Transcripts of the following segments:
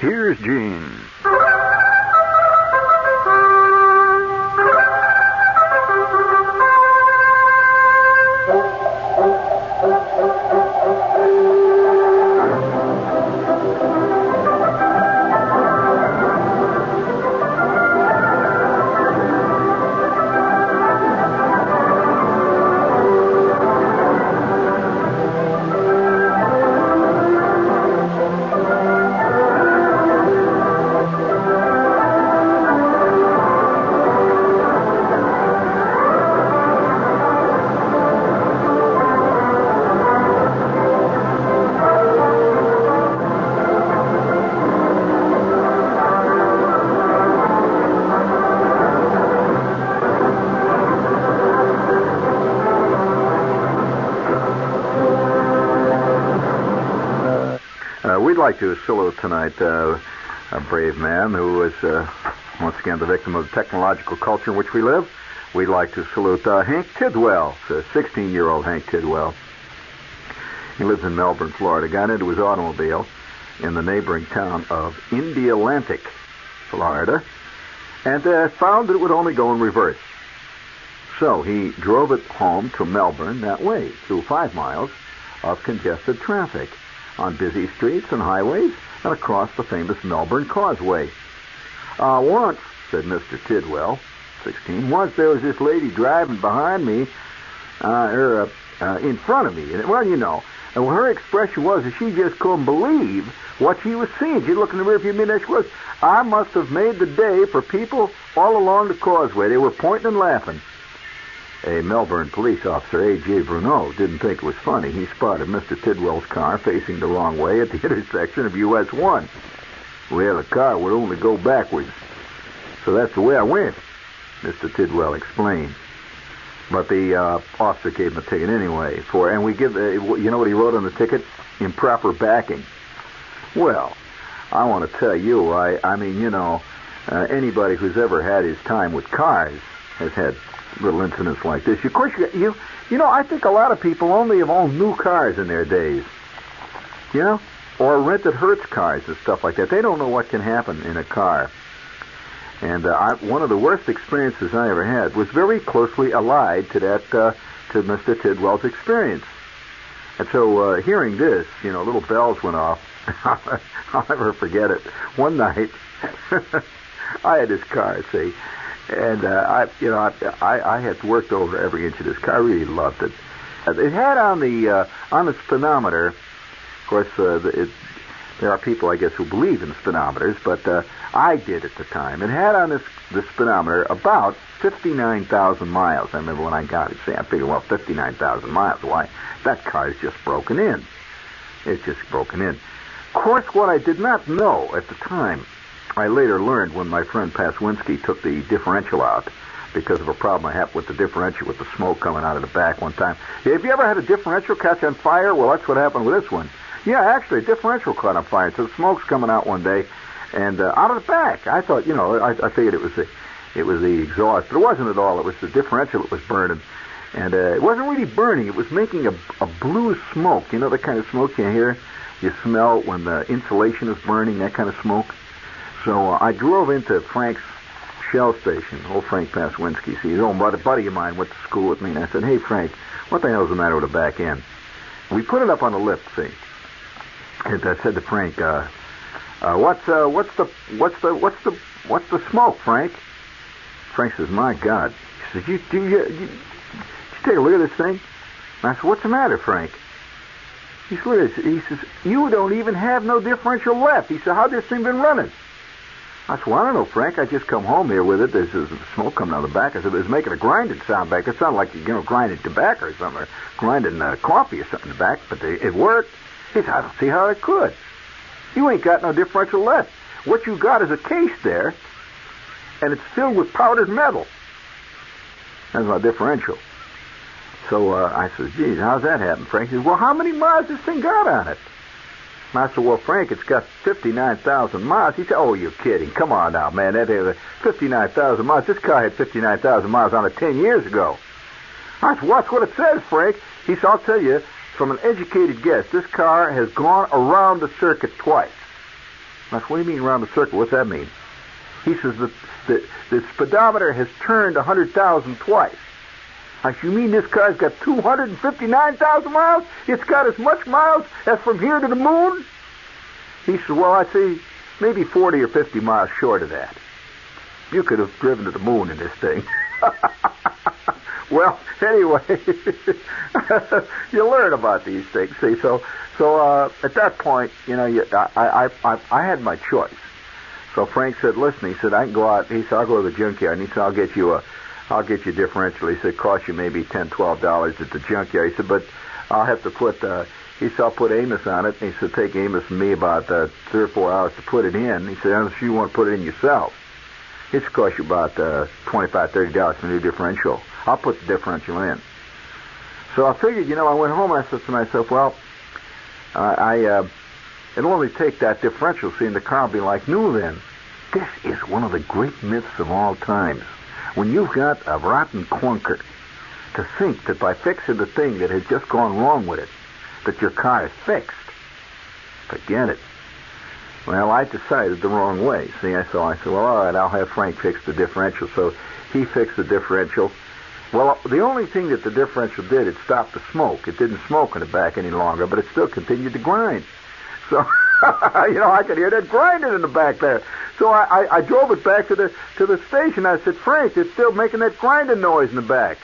Here's Gene. We'd like to salute tonight a brave man who was, once again, the victim of the technological culture in which we live. We'd like to salute Hank Tidwell, 16-year-old Hank Tidwell. He lives in Melbourne, Florida. Got into his automobile in the neighboring town of Indialantic, Florida, and found that it would only go in reverse. So he drove it home to Melbourne that way, through 5 miles of congested traffic, on busy streets and highways, and across the famous Melbourne Causeway. Once, said Mr. Tidwell, 16, once there was this lady driving behind me, in front of me. And, well, you know, and her expression was that she just couldn't believe what she was seeing. She'd look in the rearview mirror and she was, I must have made the day for people all along the causeway. They were pointing and laughing. A Melbourne police officer, A.J. Bruneau, didn't think it was funny. He spotted Mr. Tidwell's car facing the wrong way at the intersection of US 1. Well, the car would only go backwards. So that's the way I went, Mr. Tidwell explained. But the officer gave him a ticket anyway. And we give, you know what he wrote on the ticket? Improper backing. Well, I want to tell you, I mean, you know, anybody who's ever had his time with cars has had little incidents like this. Of course, you know, I think a lot of people only have owned new cars in their days, you know, or rented Hertz cars and stuff like that. They don't know what can happen in a car. And one of the worst experiences I ever had was very closely allied to that, to Mr. Tidwell's experience. And so, hearing this, you know, little bells went off. I'll never forget it. One night, I had this car, see. And I had worked over every inch of this car. I really loved it. It had on the speedometer. Of course, there are people, I guess, who believe in speedometers, but I did at the time. It had on the speedometer about 59,000 miles. I remember when I got it. See, I figured, well, 59,000 miles. Why? That car's just broken in. It's just broken in. Of course, what I did not know at the time, I later learned when my friend Paswinski took the differential out because of a problem I had with the differential with the smoke coming out of the back one time. Have you ever had a differential catch on fire? Well, that's what happened with this one. Yeah, actually, a differential caught on fire. So the smoke's coming out one day, and out of the back. I thought, you know, I figured it was the exhaust, but it wasn't at all. It was the differential that was burning, and it wasn't really burning. It was making a blue smoke. You know the kind of smoke you smell when the insulation is burning, that kind of smoke. So I drove into Frank's Shell station, old Frank Paswinski. See, his old buddy of mine went to school with me, and I said, "Hey, Frank, what the hell's the matter with the back end?" We put it up on the lift, see. And I said to Frank, "What's the smoke, Frank?" Frank says, "My God." He says, "You take a look at this thing?" And I said, "What's the matter, Frank?" He says, "You don't even have no differential left." He said, "How's this thing been running?" I said, "Well, I don't know, Frank. I just come home here with it. There's smoke coming out of the back." I said, "It was making a grinding sound back. It sounded like, you know, grinding tobacco or something, or grinding coffee or something in the back, but it worked." He said, "I don't see how it could. You ain't got no differential left. What you got is a case there, and it's filled with powdered metal. That's my differential." So I said, "Geez, how's that happen, Frank?" He said, "Well, how many miles this thing got on it?" And I said, "Well, Frank, it's got 59,000 miles. He said, "Oh, you're kidding. Come on now, man. That 59,000 miles. This car had 59,000 miles on it 10 years ago." I said, "Watch what it says, Frank." He said, "I'll tell you, from an educated guess, this car has gone around the circuit twice." I said, what do you mean around the circle? What's that mean? He says, the speedometer has turned 100,000 twice. I said, you mean this car's got 259,000 miles? It's got as much miles as from here to the moon? He said, well, I see maybe 40 or 50 miles short of that. You could have driven to the moon in this thing. Well, anyway, you learn about these things. See, so at that point, you know, I had my choice. So Frank said, listen, he said, I can go out. He said, I'll go to the junkyard. And he said, I'll get you a differential. He said, it cost you maybe $10, $12 at the junkyard. He said, but I'll have to put, he said, I'll put Amos on it. And he said, take Amos and me about 3 or 4 hours to put it in. He said, unless you want to put it in yourself, it's cost you about $25, $30 for a new differential. I'll put the differential in. So I figured, you know, I went home and I said to myself, well, it'll only take that differential, seeing the car will be like new then. This is one of the great myths of all times. When you've got a rotten clunker, to think that by fixing the thing that has just gone wrong with it, that your car is fixed. Forget it. Well, I decided the wrong way. See, so I said, well, all right, I'll have Frank fix the differential. So he fixed the differential. Well, the only thing that the differential did, it stopped the smoke. It didn't smoke in the back any longer, but it still continued to grind. So, you know, I could hear that grinding in the back there. So I drove it back to the station. I said, Frank, it's still making that grinding noise in the back.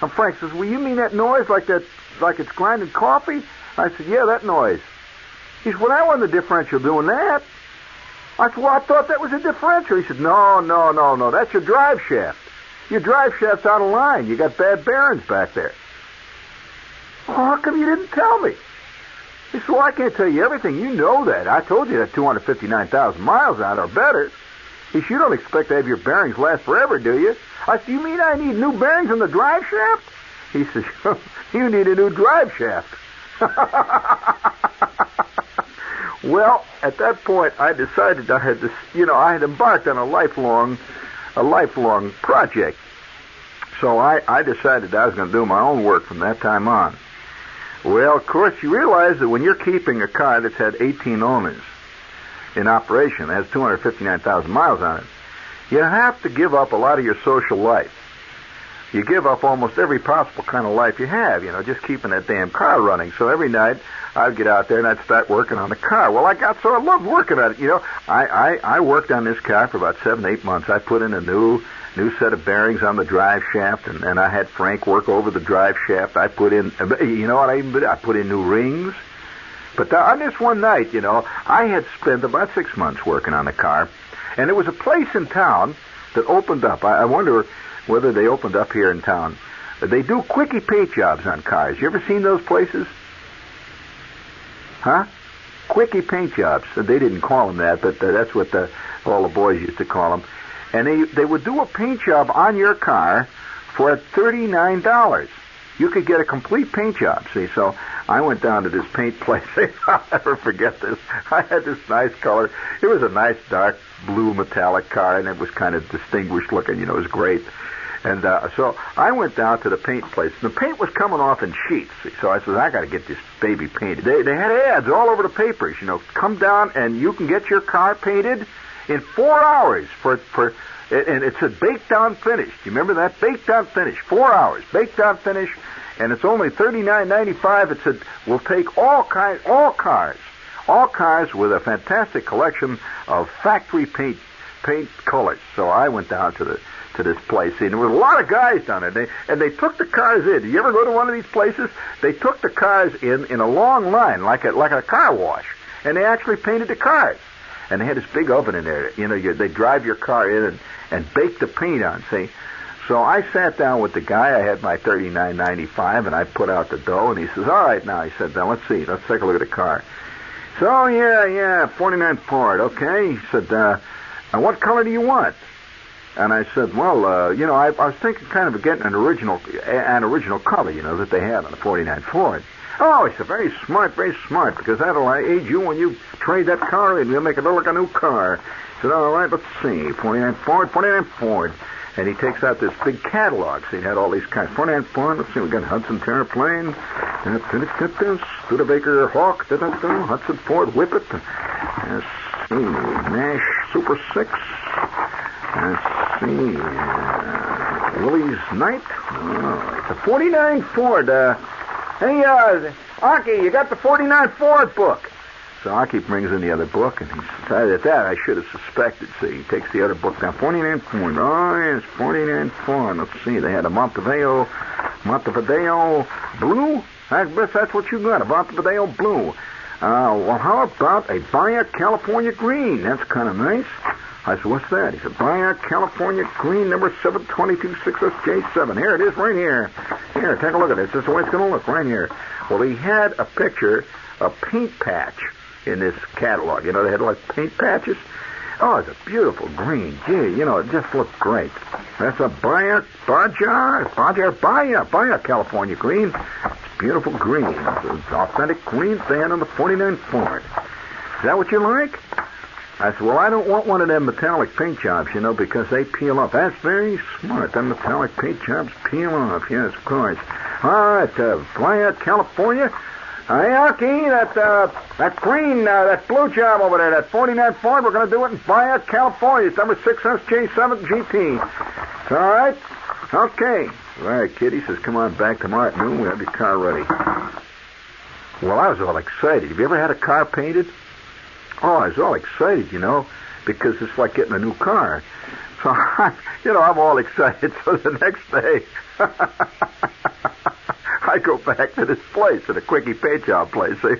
And Frank says, well, you mean that noise like it's grinding coffee? I said, yeah, that noise. He said, well, that wasn't the differential doing that. I said, well, I thought that was a differential. He said, no, that's your drive shaft. Your drive shaft's out of line. You got bad bearings back there. Well, how come you didn't tell me? He said, well, I can't tell you everything. You know that. I told you that 259,000 miles on it or better. He said, you don't expect to have your bearings last forever, do you? I said, you mean I need new bearings in the drive shaft? He says, you need a new drive shaft. Well, at that point, I decided I had embarked on a lifelong project. So I decided I was going to do my own work from that time on. Well, of course, you realize that when you're keeping a car that's had 18 owners in operation, that has 259,000 miles on it, you have to give up a lot of your social life. You give up almost every possible kind of life you have, you know, just keeping that damn car running. So every night, I'd get out there and I'd start working on the car. Well, I loved working on it, you know. I worked on this car for about 7, 8 months. I put in a new set of bearings on the drive shaft, and I had Frank work over the drive shaft. I put in, you know what I even did? I put in new rings. But on this one night, you know, I had spent about 6 months working on the car, and there was a place in town that opened up. I wonder whether they opened up here in town. They do quickie paint jobs on cars. You ever seen those places? Huh? Quickie paint jobs. They didn't call them that, but that's what all the boys used to call them. And they would do a paint job on your car for $39. You could get a complete paint job, see. So I went down to this paint place. I'll never forget this. I had this nice color. It was a nice dark blue metallic car, and it was kind of distinguished looking. You know, it was great. And so I went down to the paint place. And the paint was coming off in sheets. See? So I said, I got to get this baby painted. They had ads all over the papers. You know, come down and you can get your car painted in 4 hours and it said baked down finish. Do you remember that? Baked down finish. 4 hours. Baked down finish. And it's only $39.95. It said, we'll take all cars with a fantastic collection of factory paint colors. So I went down to this place, and there were a lot of guys down there, and they took the cars in. Do you ever go to one of these places? They took the cars in a long line, like a car wash, and they actually painted the cars. And they had this big oven in there. You know, they drive your car in and bake the paint on, see? So I sat down with the guy. I had my $39.95, and I put out the dough, and he says, all right, now, he said, now, let's see. Let's take a look at the car. So, yeah, 49 Ford, okay. He said, and what color do you want? And I said, well, you know, I was thinking kind of getting an original color, you know, that they had on the 49 Ford. Oh, he said, very smart, because that'll aid you when you trade that car in. You'll make it look like a new car. He said, all right, let's see, 49 Ford. And he takes out this big catalog. So he had all these kinds. 49 Ford, let's see, we got Hudson Terraplane, Studebaker Hawk, Hudson Ford Whippet. Let's see. Nash Super 6. Let's see. Willie's Night. Oh, it's a 49 Ford. Hey, Aki, you got the 49 Ford book. So Aki brings in the other book, and he decided at that I should have suspected. See, he takes the other book down. 49 Ford. Oh, yes, 49 Ford. Let's see. They had a Montevideo Blue. I guess that's what you got, a Montevideo Blue. Well, how about a Baja California Green? That's kind of nice. I said, what's that? He said, Baja California Green, number 7226SJ7. Here it is, right here. Here, take a look at it. This is the way it's going to look, right here. Well, he had a picture, a paint patch in this catalog. You know, they had like paint patches. Oh, it's a beautiful green. Gee, you know, it just looked great. That's a Baja California Green. It's beautiful green. It's authentic green stand on the 49 Ford. Is that what you like? I said, well, I don't want one of them metallic paint jobs, you know, because they peel off. That's very smart. Them metallic paint jobs peel off. Yes, of course. All right, Baja California. Hey, Aki, that green, that blue job over there, that 49 Ford, we're going to do it in Baja, California. It's number 6SJ7 GT. It's all right? Okay. All right, kid. He says, come on back tomorrow at noon. We have your car ready. Well, I was all excited. Have you ever had a car painted? Oh, I was all excited, you know, because it's like getting a new car. So, I'm all excited. So the next day, I go back to this place, to the Quickie Paint Job place, and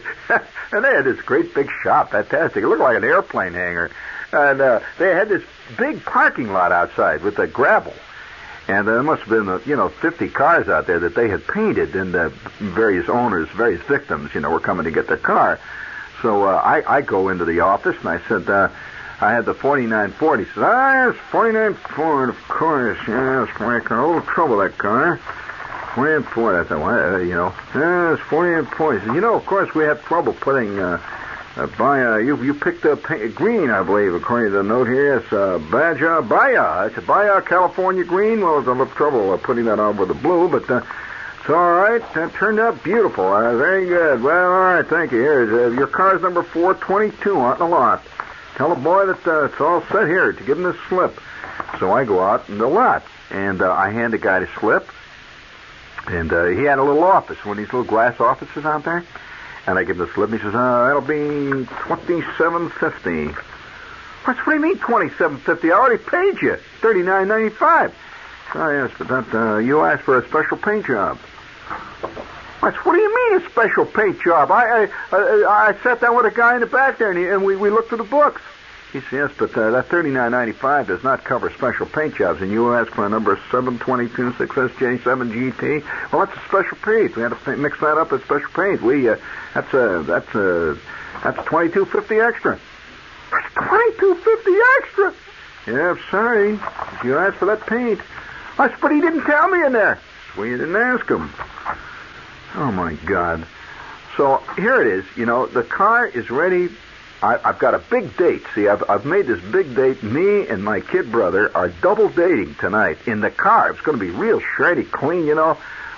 they had this great big shop, fantastic. It looked like an airplane hangar. And they had this big parking lot outside with the gravel. And there must have been, 50 cars out there that they had painted, and the various owners, various victims, were coming to get their car. So I go into the office, and I said, I had the 49 Ford. He said, yes, 49 Ford, of course. Yes, my car. A little trouble, that car. 49 Ford. I thought, yes, 49 Ford. He said, of course, we have trouble putting, you picked up green, I believe, according to the note here. It's Baja. It's a Baja California Green. Well, there's a little trouble putting that on with the blue, but it's all right. That turned out beautiful. Very good. Well, all right, thank you. Here's your car's number 422 out in the lot. Tell the boy that it's all set here to give him this slip. So I go out in the lot, and I hand the guy the slip. And he had a little office, one of these little glass offices out there. And I give him the slip, and he says, that'll be $27.50. What do you mean $27.50? I already paid you $39.95. Oh, yes, but that you asked for a special paint job. What do you mean a special paint job? I sat down with a guy in the back there, and we looked through the books. He said, yes, but that $39.95 does not cover special paint jobs, and you asked for a number 722 6SJ7 GT. Well, that's a special paint. We had to mix that up as special paint. That's $22.50 extra. That's $22.50 extra. Yeah, I'm sorry. You asked for that paint. But he didn't tell me in there. Well, you didn't ask him. Oh, my God. So here it is. The car is ready. I've got a big date. See, I've made this big date. Me and my kid brother are double dating tonight in the car. It's going to be real shreddy clean,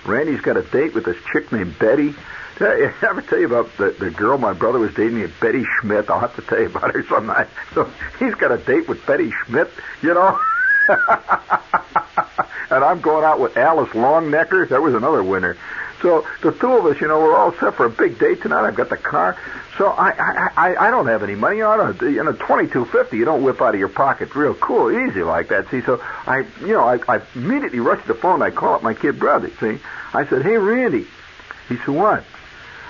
Randy's got a date with this chick named Betty. Did I ever tell you about the girl my brother was dating, Betty Schmidt? I'll have to tell you about her sometime. So he's got a date with Betty Schmidt, And I'm going out with Alice Longnecker. That was another winner. So the two of us, we're all set for a big date tonight. I've got the car. So I don't have any money. $22.50 you don't whip out of your pocket real cool, easy like that. See, so I immediately rushed the phone. I call up my kid brother. See, I said, hey Randy. He said, what?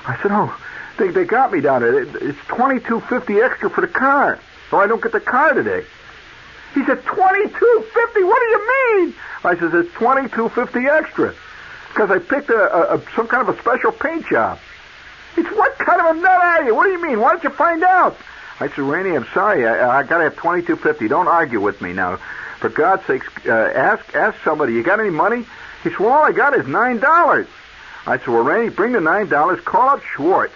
I said, oh, they got me down there. It's $22.50 extra for the car, so I don't get the car today. He said, $22.50? What do you mean? I said, it's $22.50 extra. Because I picked some kind of a special paint job. He said, what kind of a nut are you? What do you mean? Why don't you find out? I said, Randy, I'm sorry. I got to have $22.50. Don't argue with me now. For God's sakes, ask somebody, you got any money? He said, well, all I got is $9. I said, well, Randy, bring the $9. Call up Schwartz.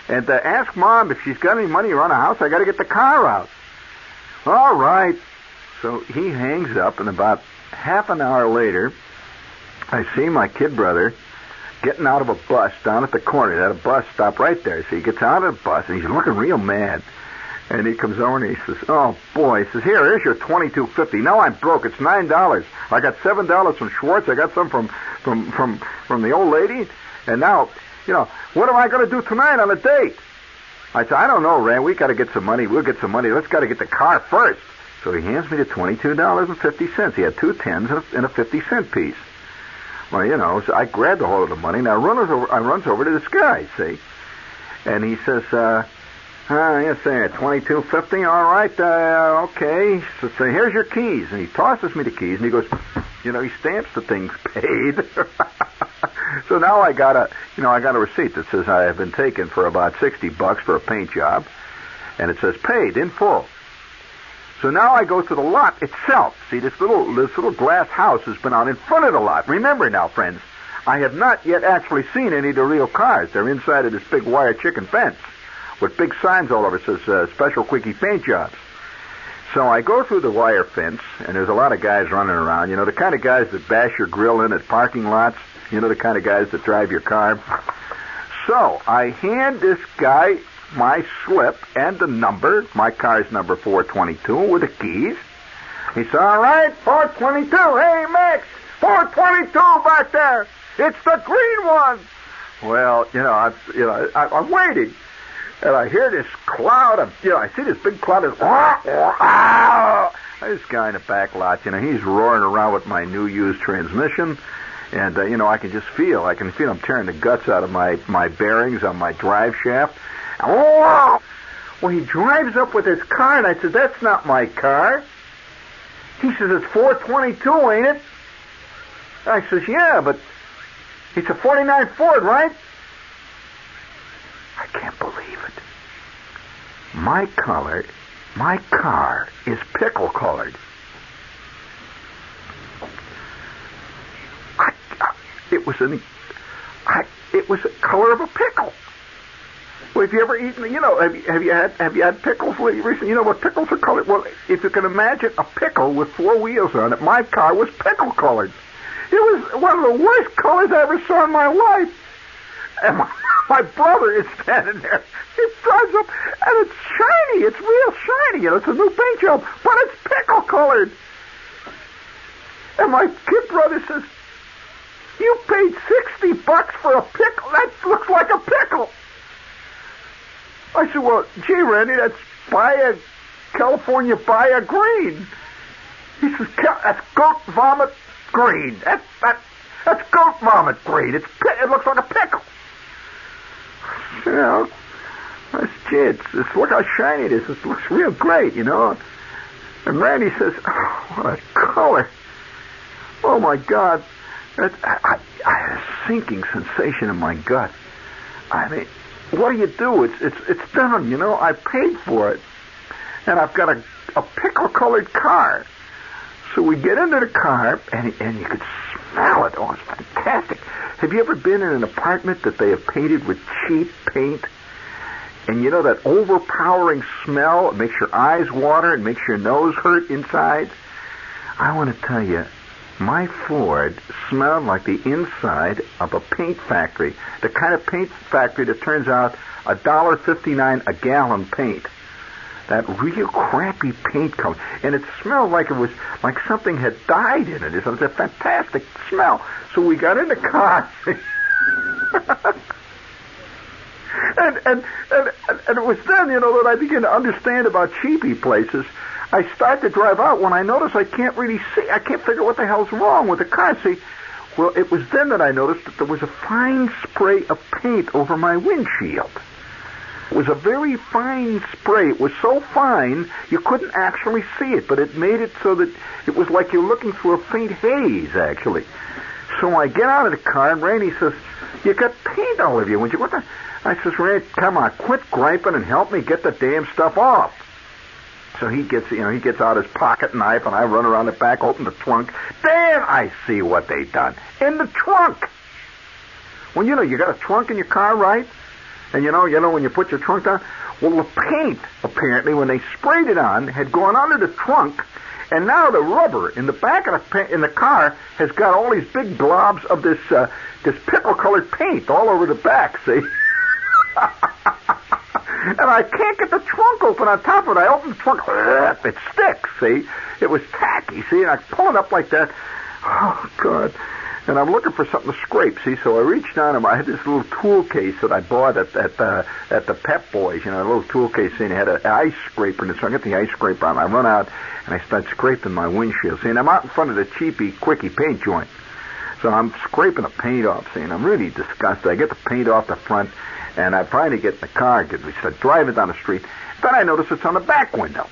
And ask Mom if she's got any money around the house. I got to get the car out. All right. So he hangs up, and about half an hour later, I see my kid brother getting out of a bus down at the corner. They had a bus stop right there. So he gets out of the bus, and he's looking real mad. And he comes over and he says, "Oh boy," he says, "here's your $22.50. Now I'm broke. It's $9. I got $7 from Schwartz. I got some from the old lady. And now, what am I going to do tonight on a date?" I said, "I don't know, Rand. We got to get some money. We'll get some money. Let's got to get the car first." So he hands me the $22.50. He had 2 tens and a 50-cent piece. Well, so I grabbed a hold of the money. Now I runs over to this guy, see, and he says, "Yes, sir, $22.50. All right, okay." So here's your keys, and he tosses me the keys, and he goes, he stamps the things paid. So now I got a receipt that says I have been taken for about $60 for a paint job, and it says paid in full. So now I go to the lot itself. See, this little glass house has been out in front of the lot. Remember now, friends, I have not yet actually seen any of the real cars. They're inside of this big wire chicken fence with big signs all over. It says Special Quickie Paint Jobs. So I go through the wire fence, and there's a lot of guys running around. The kind of guys that bash your grill in at parking lots. The kind of guys that drive your car. So I hand this guy my slip and the number. My car's number 422 with the keys. He said, "All right, 422. Hey, Max, 422 back there. It's the green one." Well, I'm waiting. And I hear this cloud of, I see this big cloud of, this guy in the back lot, he's roaring around with my new used transmission. And, I can feel him tearing the guts out of my bearings on my drive shaft. Oh! Well, he drives up with his car, and I said, "That's not my car." He says, "It's 422, ain't it?" I says, "Yeah, but it's a 49 Ford, right?" I can't believe it. My car is pickle colored. It was the color of a pickle. Well, have you ever eaten? Have you had pickles recently? You know what pickles are colored? Well, if you can imagine a pickle with 4 wheels on it, my car was pickle colored. It was one of the worst colors I ever saw in my life. And my brother is standing there. He drives up, and it's shiny. It's real shiny. It's a new paint job, but it's pickle colored. And my kid brother says, "You paid $60 for a pickle? That looks like a pickle." I said, "Well, gee, Randy, that's California Baya green." He says, "That's goat vomit green. That's goat vomit green. It looks like a pickle." Look how shiny it is. It looks real great, And Randy says, "Oh, what a color. Oh, my God." I had a sinking sensation in my gut. I mean, what do you do? It's done, I paid for it. And I've got a pickle-colored car. So we get into the car, and you could smell it. Oh, it's fantastic. Have you ever been in an apartment that they have painted with cheap paint? And that overpowering smell? It makes your eyes water. It makes your nose hurt inside. I want to tell you, my Ford smelled like the inside of a paint factory. The kind of paint factory that turns out $1.59 a gallon paint. That real crappy paint color. And it smelled like it was like something had died in it. It was a fantastic smell. So we got in the car. and it was then, that I began to understand about cheapy places. I start to drive out when I notice I can't really see. I can't figure what the hell's wrong with the car. See, well, it was then that I noticed that there was a fine spray of paint over my windshield. It was a very fine spray. It was so fine you couldn't actually see it, but it made it so that it was like you're looking through a faint haze, actually. So I get out of the car, and Randy says, "You got paint all over you. What the?" I says, "Randy, come on, quit griping and help me get the damn stuff off." So he gets out his pocket knife, and I run around the back, open the trunk. Damn, I see what they done. In the trunk. Well, you got a trunk in your car, right? And when you put your trunk down, well, the paint, apparently, when they sprayed it on, had gone under the trunk, and now the rubber in the back of the car has got all these big globs of this pickle-colored paint all over the back, see? And I can't get the trunk open on top of it. I open the trunk. It sticks, see? It was tacky, see? And I pull it up like that. Oh, God. And I'm looking for something to scrape, see? So I reached down and I had this little tool case that I bought at the Pep Boys, you know, a little tool case, and it had an ice scraper in it. So I get the ice scraper on. I run out and I start scraping my windshield, see? And I'm out in front of the cheapy, quickie paint joint. So I'm scraping the paint off, see? And I'm really disgusted. I get the paint off the front, and I finally get in the car. We start driving down the street. Then I notice it's on the back window.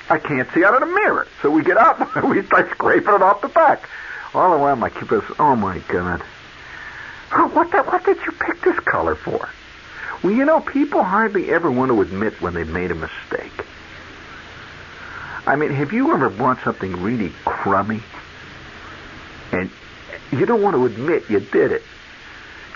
I can't see out of the mirror. So we get up and we start scraping it off the back. All the while, my kid goes, oh, my God. Oh, what did you pick this color for? Well, you know, people hardly ever want to admit when they've made a mistake. I mean, have you ever bought something really crummy? And you don't want to admit you did it.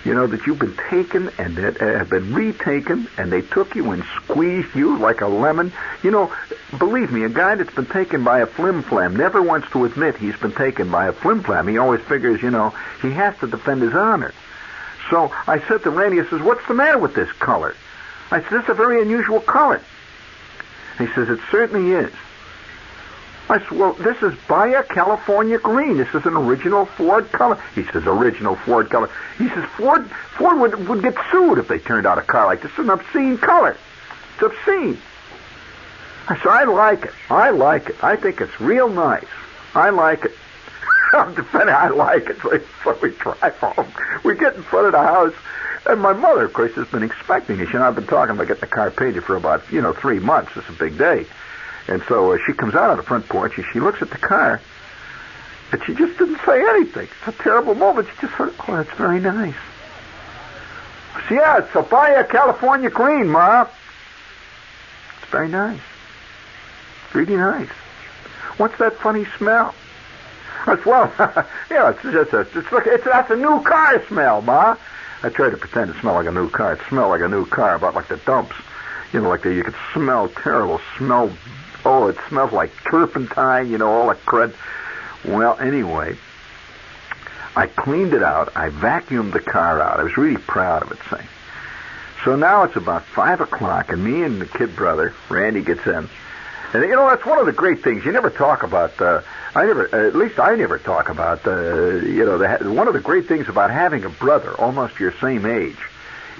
You know, that you've been taken and that have been retaken, and they took you and squeezed you like a lemon. You know, believe me, a guy that's been taken by a flim-flam never wants to admit he's been taken by a flim-flam. He always figures, you know, he has to defend his honor. So I said to Randy, I says, what's the matter with this color? I said, it's a very unusual color. He says, it certainly is. I said, well, this is Baja California green. This is an original Ford color. He says, original Ford color. He says, Ford would get sued if they turned out a car like this. It's an obscene color. It's obscene. I said, I like it. I like it. I think it's real nice. I like it. I'm defending, I like it. So we drive home. We get in front of the house. And my mother, of course, has been expecting this. You know, I've been talking about getting the car painted for about, 3 months. It's a big day. And so she comes out on the front porch and she looks at the car, and she just didn't say anything. It's a terrible moment. She just thought, oh, that's very nice. I said, yeah, it's a Baja California green, Ma. It's very nice. It's really nice. What's that funny smell? I said, well, that's a new car smell, Ma. I tried to pretend it smelled like a new car. It smelled like a new car, about like the dumps. You know, you could smell terrible smell. Oh, it smells like turpentine, all that crud. Well, anyway, I cleaned it out. I vacuumed the car out. I was really proud of it, say. So now it's about 5 o'clock, and me and the kid brother, Randy, gets in. And, that's one of the great things. You never talk about, I never talk about, one of the great things about having a brother almost your same age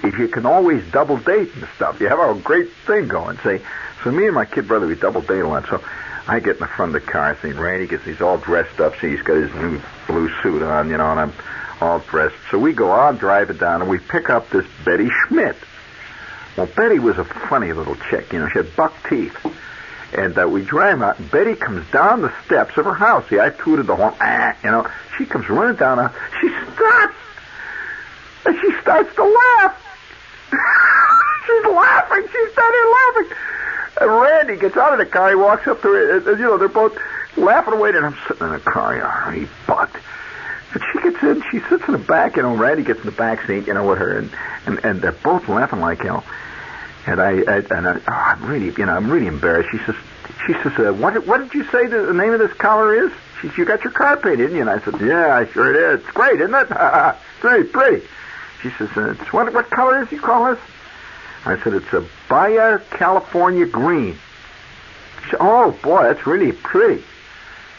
is you can always double date and stuff. You have a great thing going, say. So me and my kid brother, we double date a lot. So I get in the front of the car, see, Randy he's all dressed up. See, he's got his new blue suit on, and I'm all dressed. So we go on driving down, and we pick up this Betty Schmidt. Well, Betty was a funny little chick. She had buck teeth. And we drive out, and Betty comes down the steps of her house. See, I tooted the horn. She comes running down. She stops. And she starts to laugh. She's laughing. She's down there laughing. And Randy gets out of the car. He walks up to her. And, they're both laughing away. And I'm sitting in the car. He bucked. And she gets in. She sits in the back. Randy gets in the back seat, with her. And they're both laughing like hell. And I'm really embarrassed. She says, what did you say the name of this color is? She says, you got your car painted, didn't you? And I said, yeah, sure it is. It's great, isn't it? It's very pretty. She says, what color is you call this? I said, it's a Baja California green. She said, oh, boy, that's really pretty.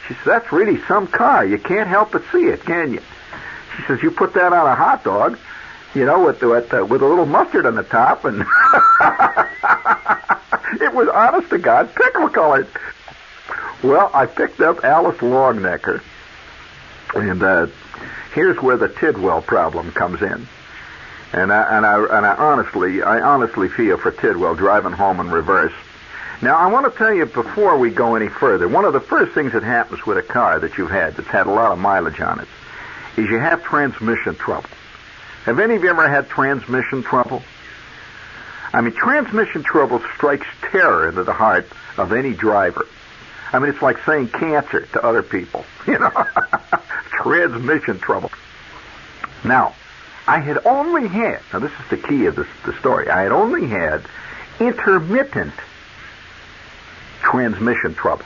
She says, that's really some car. You can't help but see it, can you? She says, you put that on a hot dog, with a little mustard on the top, and it was, honest to God, pickle colored. Well, I picked up Alice Longnecker, and here's where the Tidwell problem comes in. And I honestly feel for Tidwell driving home in reverse. Now, I want to tell you before we go any further, one of the first things that happens with a car that you've had that's had a lot of mileage on it is you have transmission trouble. Have any of you ever had transmission trouble? I mean, transmission trouble strikes terror into the heart of any driver. I mean, it's like saying cancer to other people, transmission trouble. Now, I had only had, now this is the key of the story, I had only had intermittent transmission trouble.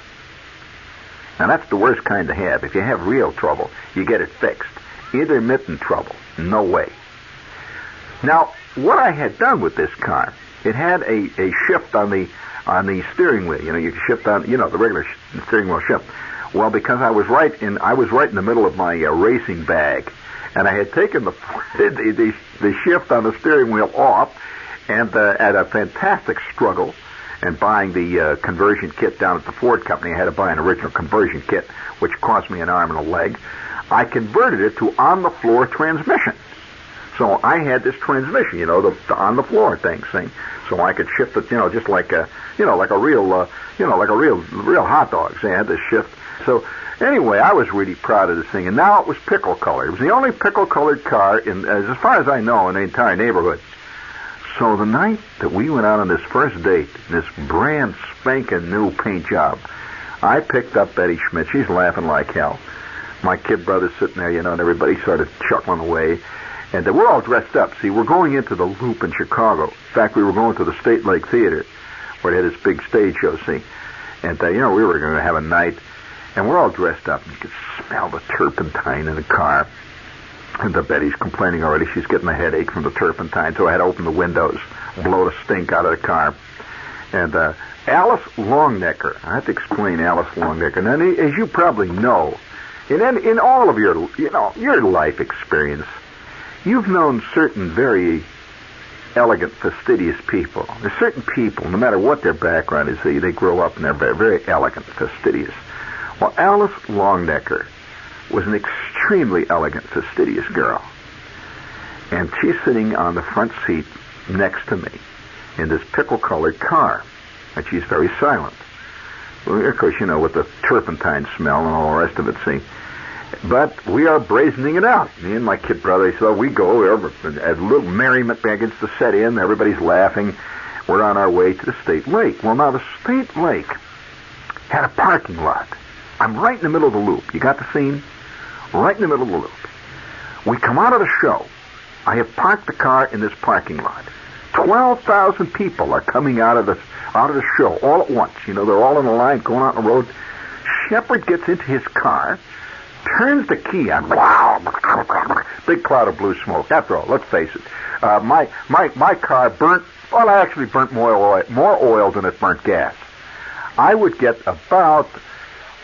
Now, that's the worst kind to have. If you have real trouble, you get it fixed. Intermittent trouble, no way. Now, what I had done with this car It had a shift on the steering wheel. You could shift on, the regular steering wheel shift. Well, because I was right in the middle of my racing bag, and I had taken the shift on the steering wheel off, and at a fantastic struggle, and buying the conversion kit down at the Ford company. I had to buy an original conversion kit, which cost me an arm and a leg. I converted it to on-the-floor transmission. So I had this transmission, the on-the-floor thing. So I could shift it, just like a real hot dog. So I had this shift. So anyway, I was really proud of this thing. And now it was pickle colored. It was the only pickle-colored car, as far as I know, in the entire neighborhood. So the night that we went out on this first date, this brand spanking new paint job, I picked up Betty Schmidt. She's laughing like hell. My kid brother's sitting there, and everybody started chuckling away. And we're all dressed up. See, we're going into the Loop in Chicago. In fact, we were going to the State Lake Theater, where they had this big stage show, see. And, we were going to have a night. And we're all dressed up. And you could smell the turpentine in the car. And Betty's complaining already. She's getting a headache from the turpentine. So I had to open the windows, blow the stink out of the car. And Alice Longnecker. I have to explain Alice Longnecker. Now, as you probably know, in all of your life experience, you've known certain very elegant, fastidious people. There's certain people, no matter what their background is, they grow up and they're very, very elegant, fastidious. Well, Alice Longnecker was an extremely elegant, fastidious girl. And she's sitting on the front seat next to me in this pickle-colored car. And she's very silent. Well, of course, with the turpentine smell and all the rest of it, see. But we are brazening it out. Me and my kid brother, so we go over, a little merriment begins to set in. Everybody's laughing. We're on our way to the State Lake. Well, now, the State Lake had a parking lot. I'm right in the middle of the Loop. You got the scene? Right in the middle of the Loop. We come out of the show. I have parked the car in this parking lot. 12,000 people are coming out of the show all at once. They're all in a line going out on the road. Shepard gets into his car, turns the key on. Big cloud of blue smoke. After all, let's face it. My car burnt. Well, I actually burnt more oil than it burnt gas. I would get about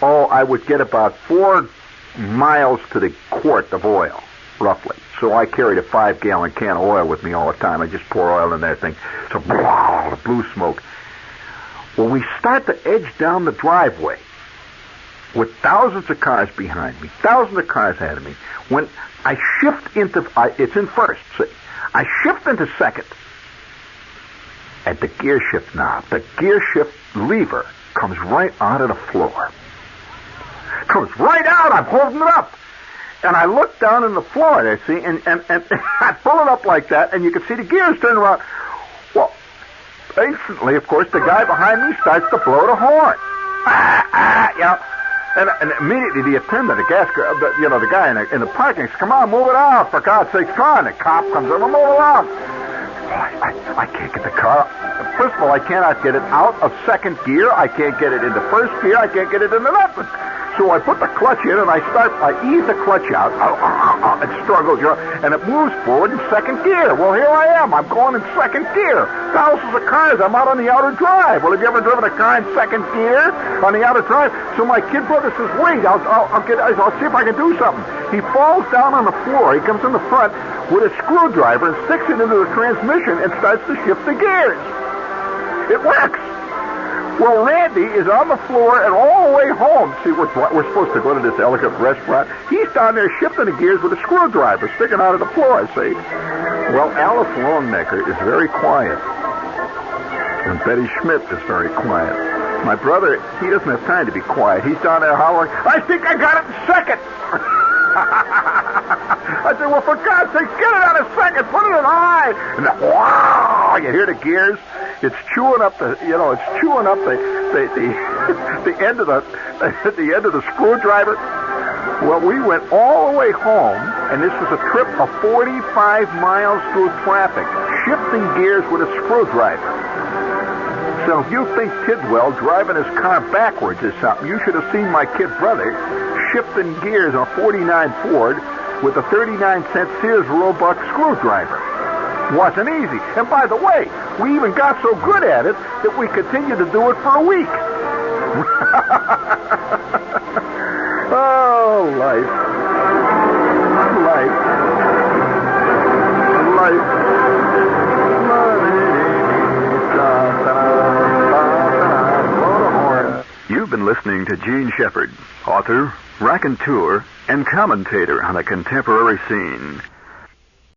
4 miles to the quart of oil, roughly. So I carried a 5-gallon can of oil with me all the time. I just pour oil in that thing. So, blue smoke. Well, we start to edge down the driveway with thousands of cars behind me, thousands of cars ahead of me. When I shift it's in first, see. I shift into second. At the gear shift knob, the gear shift lever comes right out of the floor. Comes right out. I'm holding it up. And I look down in the floor there, see, and I pull it up like that, and you can see the gears turn around. Well, instantly, of course, the guy behind me starts to blow the horn. And immediately the attendant, the guy in the parking says, "Come on, move it out, for God's sake, come on." The cop comes over, "Move it out." I can't get the car. First of all, I cannot get it out of second gear. I can't get it into first gear. I can't get it into nothing. So I put the clutch in and I ease the clutch out. It struggles, and it moves forward in second gear. Well, here I am. I'm going in second gear. Thousands of cars. I'm out on the outer drive. Well, have you ever driven a car in second gear on the outer drive? So my kid brother says, "Wait, I'll see if I can do something." He falls down on the floor. He comes in the front with a screwdriver and sticks it into the transmission and starts to shift the gears. It works. Well, Randy is on the floor and all the way home. See, we're supposed to go to this elegant restaurant. He's down there shifting the gears with a screwdriver sticking out of the floor, see. Well, Alice Longnecker is very quiet. And Betty Schmidt is very quiet. My brother, he doesn't have time to be quiet. He's down there hollering, "I think I got it in second." I said, "Well, for God's sake, get it on a second. Put it in high." And wow, you hear the gears? It's chewing up the end of the screwdriver. Well, we went all the way home, and this was a trip of 45 miles through traffic, shifting gears with a screwdriver. So if you think Tidwell driving his car backwards is something, you should have seen my kid brother shifting gears on a 49 Ford with a 39-cent Sears Roebuck screwdriver. Wasn't easy. And by the way, We even got so good at it that we continued to do it for a week. Oh, life. You've been listening to Gene Shepard, author, raconteur, and commentator on a contemporary scene.